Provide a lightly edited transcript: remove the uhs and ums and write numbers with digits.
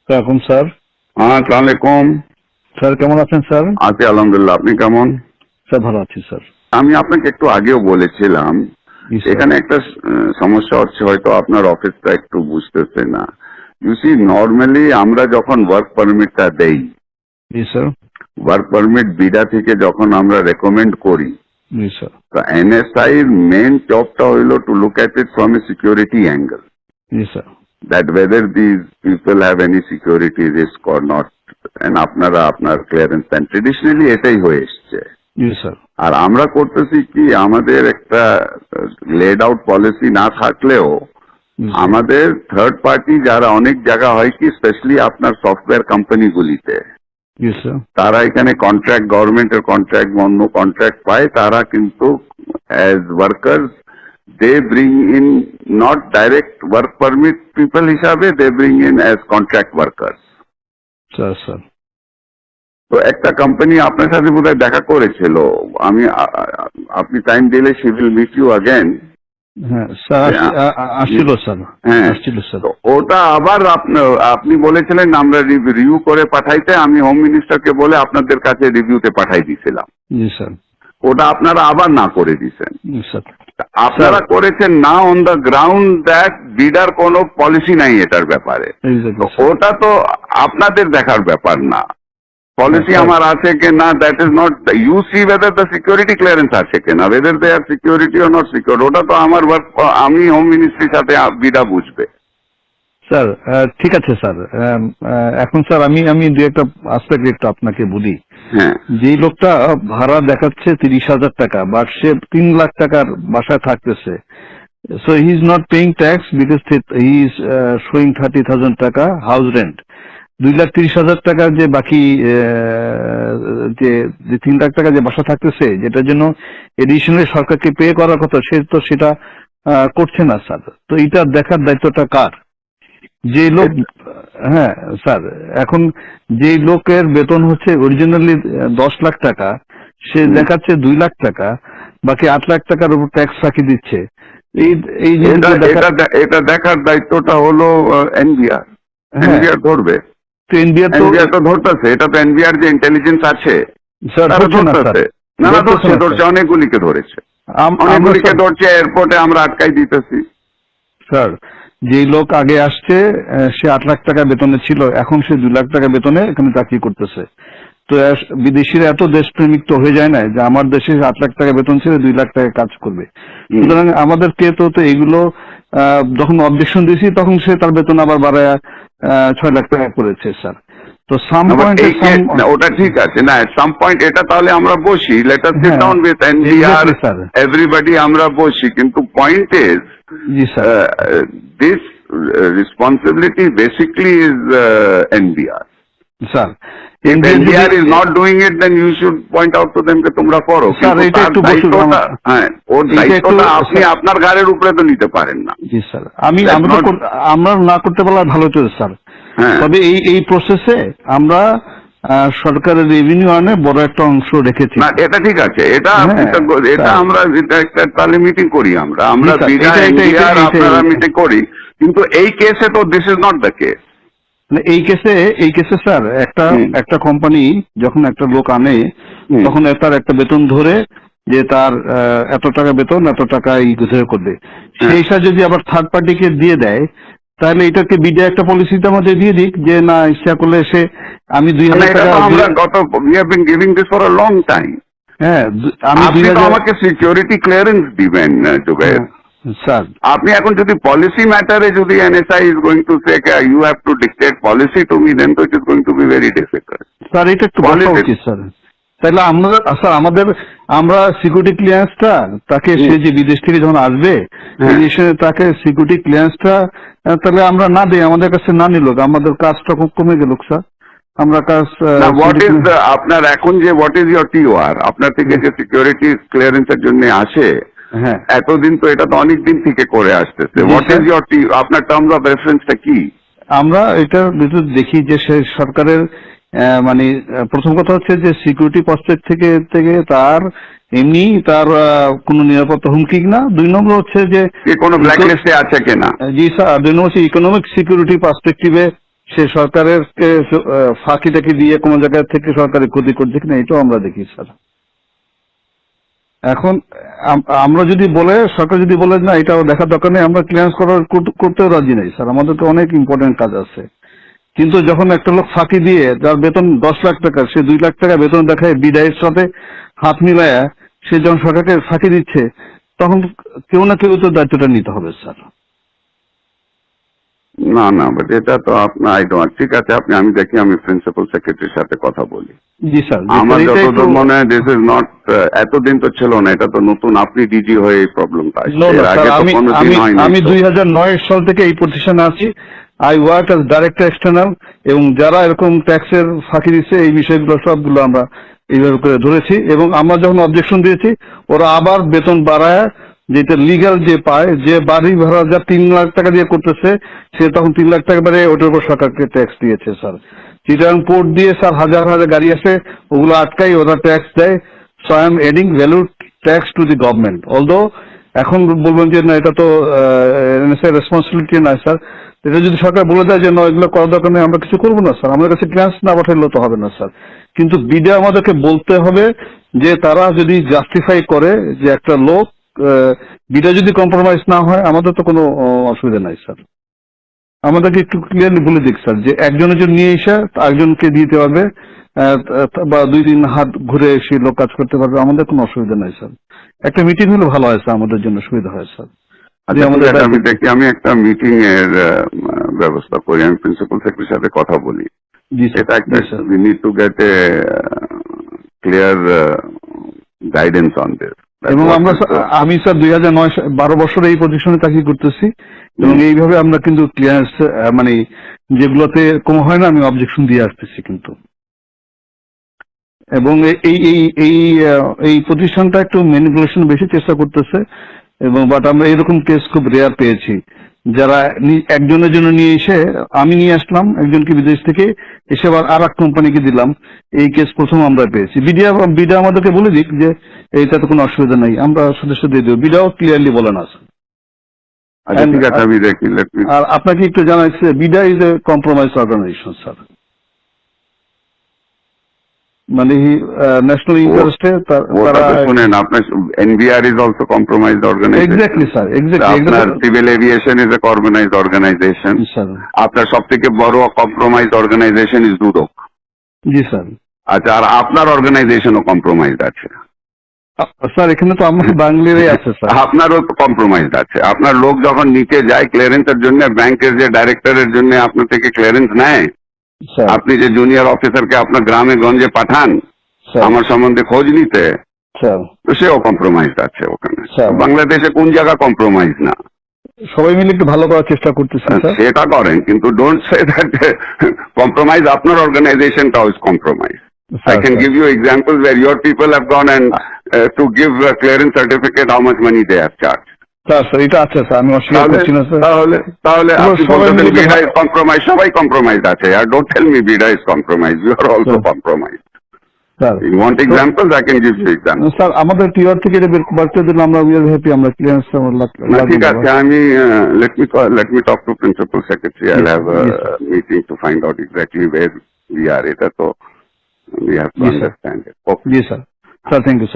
আসসালাম স্যার। হ্যাঁ, আসসালামু আলাইকুম। স্যার কেমন আছেন স্যার? আছি আলহামদুলিল্লাহ। আপনি কেমন? স্যার ভালো আছি স্যার। আমি আপনাকে একটু আগেও বলেছিলাম জি স্যার। এখানে একটা সমস্যা হচ্ছে, হয়তো আপনার অফিসটা একটু বুঝতেছে না। ইউ সি, নর্মালি আমরা যখন ওয়ার্ক পারমিটটা দেই, জি স্যার। ওয়ার্ক পারমিট বিডা থেকে যখন আমরা রেকমেন্ড করি, জি স্যার। তো এনএসআই এর মেন জবটা হইল to look at it from a security angle, G sir. that whether these people have any security risk or not, and আপনারা আপনার ক্লিয়ারেন্স দেন। ট্রেডিশনালি এটাই হয়ে এসছে। জি স্যার। আর আমরা করতেছি কি, আমাদের একটা লেড আউট পলিসি না থাকলেও আমাদের থার্ড পার্টি যারা অনেক জায়গা হয় কি, স্পেশালি আপনার সফটওয়্যার কোম্পানিগুলিতে, জি স্যার। তারা এখানে কন্ট্রাক্ট, গভর্নমেন্টের কন্ট্রাক্ট, অন্য কন্ট্রাক্ট পায়, তারা কিন্তু as workers they bring in not direct work permit people হিসাবে, they bring in as contract workers. Sir sir. তো একটা কোম্পানি আপনার সাথে বোধহয় দেখা করেছিল, আমি আপনি টাইম দিলে she will meet you again. হ্যাঁ স্যার, আসছিল স্যার। হ্যাঁ, আসছিল স্যার। তো ওটা আবার আপনি বলেছিলেন আমরা রিভিউ করে পাঠাইতে, আমি হোম মিনিস্টারকে বলে আপনাদের কাছে রিভিউতে পাঠাই দিয়েছিলাম। জি স্যার। ওটা আপনারা আবার না করে দিয়েছেন। জি স্যার। আপনারা করেছেন না অন দ্য গ্রাউন্ড দ্যাট বিডার কোনো পলিসি নাই এটার ব্যাপারে। ওটা তো আপনাদের দেখার ব্যাপার না। পলিসি আমার আছে কি না, that is not, you see whether the security clearance আছে কিনা, whether they are security or not secure, ওটা তো আমার ওয়ার্ক, আমি হোম মিনিস্ট্রির সাথে বিডা বুঝবে। স্যার ঠিক আছে স্যার। এখন স্যার আমি দু একটা আসপেক্ট একটু আপনাকে বলি। হ্যাঁ, যে লোকটা ভাড়া দেখাচ্ছে 30,000 টাকা, বাট সে 3 লাখ টাকার বাসায় থাকতেছে, so he is not paying tax because he is showing 30,000 টাকা হাউস রেন্ট। 2,30,000 টাকার যে বাকি যে 3 লাখ টাকা যে বাসা থাকতেছে, যেটার জন্য এডিশনালি সরকারকে পে করার কথা, সে তো সেটা করছে না স্যার। তো এটা দেখার দায়িত্বটা কার? যে লোক, হ্যাঁ স্যার, এখন যে লোকের বেতন হচ্ছে অরিজিনালি 10 লাখ টাকা, সে দেখাচ্ছে 2 লাখ টাকা, বাকি 8 লাখ টাকার উপর ট্যাক্স ফাঁকি দিচ্ছে। এটা দেখার দায়িত্বটা হলো এনবিআর। এনবিআর ধরবে, এনবিআর তো ধরতেছে, এটা তো এনবিআর যে ইন্টেলিজেন্স আছে তারা ধরতেছে। না না, ধরছে, অনেকগুলিকে ধরেছে, অনেকগুলিকে ধরছে, এয়ারপোর্টে আমরা আটকাই দিতেছি। স্যার, যে লোক আগে আসছে সে 8 লাখ টাকা বেতনে ছিল, এখন সে 2 লাখ টাকা বেতনে এখানে চাকরি করতেছে। তো বিদেশিরা এত দেশপ্রেমিক তো হয়ে যায় না যে আমার দেশে 8 লাখ টাকা বেতন ছিল 2 লাখ টাকা কাজ করবে। সুতরাং আমাদেরকে তো এগুলো যখন অবজেকশন দিয়েছি, তখন সে তার বেতন আবার বাড়ায় 6 লাখ টাকা করেছে স্যার। তো সাম পয়েন্ট, ওটা ঠিক আছে না, সাম পয়েন্ট এটা তাহলে আমরা বসি, let us sit down with NBR, everybody আমরা বসি, কিন্তু point is this responsibility basically is NBR. Sir, if NBR is not doing it, then you should point out to them that তোমরা করো। Sir এটা একটু বসুন। হ্যাঁ, ওর দায়িত্বটা আপনি আপনার ঘাড়ের উপরে তো নিতে পারেন না। জি স্যার, আমরা না করতে পারলে ভালো হতো স্যার। তবে এই প্রসেসে আমরা সরকারের রেভিনিউ আনে বড় একটা অংশ রেখেছি। না, এটা ঠিক আছে, এটা আমরা একটা তাহলে মিটিং করি, আমরা আপনারা মিটিং করি, কিন্তু এই কেসে তো this is not the case. এই কেসে স্যার একটা কোম্পানি যখন একটা লোক আনে, তখন তার একটা বেতন ধরে যে তার এত টাকা বেতন, এত টাকা করবে, সেই হিসাবে যদি আবার থার্ড পার্টিকে দিয়ে দেয়, তাহলে এটাকে বিডে একটা পলিসিতে আমাদের দিয়ে দিক যে না, ইচ্ছা করলে সে আমি 2,000 টাকা, আমরা we have been giving this for a long time. হ্যাঁ, আমি আমাকে সিকিউরিটি ক্লিয়ারেন্স দিবেন জুবের স্যার। আপনি এখন যদি পলিসি ম্যাটারে যদি NSI is going to say you have to dictate policy to me, then তো it is going to be very difficult. Sir এটা একটু বলা উচিত স্যার। তাহলে আমরা সিকিউরিটি ক্লিয়ারেন্সটা তাকে, সে যে বিদেশ থেকে যখন আসবে তাকে সিকিউরিটি ক্লিয়ারেন্সটা তাহলে আমরা না দিই, আমাদের কাছে না নিল, আমাদের কাজটা খুব কমে গেল স্যার। আমরা কাজ হোয়াট ইজ আপনার এখন যে হোয়াট ইজ ইয়োর টিওআর, আপনার থেকে যে সিকিউরিটি ক্লিয়ারেন্সের জন্য আসে, হ্যাঁ এতদিন তো এটা তো অনেক দিন থেকে করে আসতেছে, হোয়াট ইজ ইয়োর আপনার টার্মস অফ রেফারেন্সটা কি? আমরা এটা দেখি যে সে সরকারের মানে প্রথম কথা হচ্ছে যে সিকিউরিটি পার্সপেক্ট থেকে তার এমনি তার কোনো নিরাপত্তা হুমকি কিনা, 2 নম্বর হচ্ছে যে কোনো ব্ল্যাকলিস্টে আছে কিনা। জি স্যার, 2 নম্বর হচ্ছে ইকোনমিক সিকিউরিটি পার্সপেক্টিভে সে সরকারের ফাঁকি টাকি দিয়ে কোনো জায়গা থেকে সরকারের ক্ষতি করছে কিনা এটাও আমরা দেখি স্যার। এখন আমরা যদি বলে সরকার যদি বলে না এটা দেখার দরকার নেই, আমরা ক্লিয়ারেন্স করতেও রাজি নেই স্যার, আমাদের তো অনেক ইম্পর্টেন্ট কাজ আছে। কিন্তু যখন একটা লোক ফাঁকি দিয়ে যার বেতন 10 লাখ টাকা, সে 2 লাখ টাকা বেতন দেখায় বিদায়ের সাথে হাত মিলায়া সে যখন সরকারকে ফাঁকি দিচ্ছে, তখন কেউ না কেউ তো দায়িত্বটা নিতে হবে স্যার। না না, বাট এটা তো আপনার ঠিক আছে, আমি দেখি, আমি প্রিন্সিপাল সেক্রেটারির সাথে কথা বলি। জি স্যার, আমার যতদূর মনে হয় দিস ইজ নট, এতদিন তো ছিল না, এটা তো নতুন, আপনি ডিজি হয়ে এই প্রবলেমটা আমি 2009 সাল থেকে এই প্রতিষ্ঠানে আছি। I work as director external, এবং যারা এরকম ট্যাক্সের ফাঁকি দিচ্ছে এই বিষয়গুলো সবগুলো আমরা এইভাবে করে ধরেছি, এবং আমরা যখন অবজেকশন দিয়েছি ওরা আবার বেতন বাড়ায়, যেটা লিগ্যাল যে পায়, যে বাড়ি ভাড়া যা 3 লাখ টাকা দিয়ে করতেছে সে তখন 3 লাখ টাকা বাড়ে ওটার উপর সরকারকে ট্যাক্স দিয়েছে স্যার। চিটাগাং পোর্ট দিয়ে স্যার হাজার হাজার গাড়ি আসে, ওগুলো আটকাই ওরা ট্যাক্স দেয়। So I am adding value tax to the government. Although এখন বলবেন যে না এটা তো রেসপন্সিবিলিটি না স্যার, এটা যদি সরকার বলে দেয় যে না এগুলো করার দরকার নেই, আমরা কিছু করবো না স্যার, আমাদের কাছে ক্লিয়ারেন্স না পাঠাইলেও তো হবে না স্যার। কিন্তু বিডে আমাদেরকে বলতে হবে যে তারা যদি জাস্টিফাই করে যে একটা লোক বিডে যদি কম্প্রোমাইজ না হয় আমাদের তো কোনো অসুবিধা নাই স্যার। আমাদেরকে একটু ক্লিয়ারলি বলে দিক স্যার যে একজনের জন্য নিয়ে এসে একজনকে দিতে হবে, বা 2-3 হাত ঘুরে এসে লোক কাজ করতে পারবে, আমাদের কোনো অসুবিধা নাই স্যার। একটা মিটিং হলে ভালো হয় স্যার, আমাদের জন্য সুবিধা হয় স্যার। আমি দেখি, আমি একটা মিটিং এর ব্যবস্থা করি, আমি প্রিন্সিপাল সেক্রেটারির সাথে কথা বলি। এটা একটা we need to get a clear guidance on this. এবং আমি স্যার 12 বছর এই পজিশনে চাকরি করতেছি, এবং এইভাবে আমরা কিন্তু ক্লিয়ারেন্স মানে যেগুলোতে কম হয় না আমি অবজেকশন দিয়ে আসতেছি কিন্তু। এবং এই প্রতিষ্ঠানটা একটু ম্যানিপুলেশন বেশি চেষ্টা করতেছে, এবং বাট আমরা এরকম কেস খুব রেয়ার পেয়েছি, যারা একজনের জন্য নিয়ে এসে, আমি নিয়ে আসলাম একজনকে বিদেশ থেকে, এসে আবার আর এক কোম্পানিকে দিলাম, এই কেস প্রথম আমরা পেয়েছি। বিডা আমাদেরকে বলে দিক যে এইটাতে কোনো অসুবিধা নাই, আমরা সদস্য দিয়ে দেবো, বিডাও ক্লিয়ারলি বলে না। ঠিক আছে, আমি দেখি। আর আপনাকে একটু জানাইছে BIDA is a compromise organization sir, মানে ন্যাশনাল ইন্টারেস্টে তারা শুনেন, আপনার NBR is also compromised organization. Exactly sir, আপনার civil aviation is a organized organization. আপনার সব থেকে বড় কম্প্রোমাইজড অর্গানাইজেশন ইজ দুদক। জি স্যার। আচ্ছা, আর আপনার অর্গানাইজেশনও কম্প্রোমাইজড আছে স্যার? এখানে তো আমার বাংলারই আছে স্যার। আপনারও তো কম্প্রোমাইজড আছে। আপনার লোক যখন নিচে যায় ক্লিয়ারেন্সের জন্য, ব্যাংকের যে ডাইরেক্টরের জন্য আপনার থেকে ক্লিয়ারেন্স নেয়, আপনি যে জুনিয়র অফিসারকে আপনার গ্রামে গঞ্জে পাঠান আমার সম্বন্ধে খোঁজ নিতে, তো সেও কম্প্রোমাইজড আছে ওখানে। বাংলাদেশে কোন জায়গা কম্প্রোমাইজ না? সবাই মিলে একটু ভালো করার চেষ্টা করতেছে, সেটা করেন, কিন্তু ডোন্ট সে দ্যাট কম্প্রোমাইজ আপনার অর্গানাইজেশনটাও is compromise. I can give you examples where your people have gone and to give a clearance certificate, how much money they have charged. Sir এটা আছে স্যার, আমি অস্বীকার করছি না স্যার। তাহলে BIDA is compromise, সবাই কম্প্রোমাইজ আছে। আর don't tell me BIDA is compromise, you are also compromise. Sir you want examples, I can give you example. Sir আমাদের টিআর থেকে এটা বের করে দিলে আমরা উই আর হ্যাপি, আমরা ক্লিয়ারেন্স ঠিক আছে। আমি let me talk to principal secretary. I'll have a meeting to find out exactly where we are. এটা তো we have to understand it. Yes sir. Sir, thank you sir.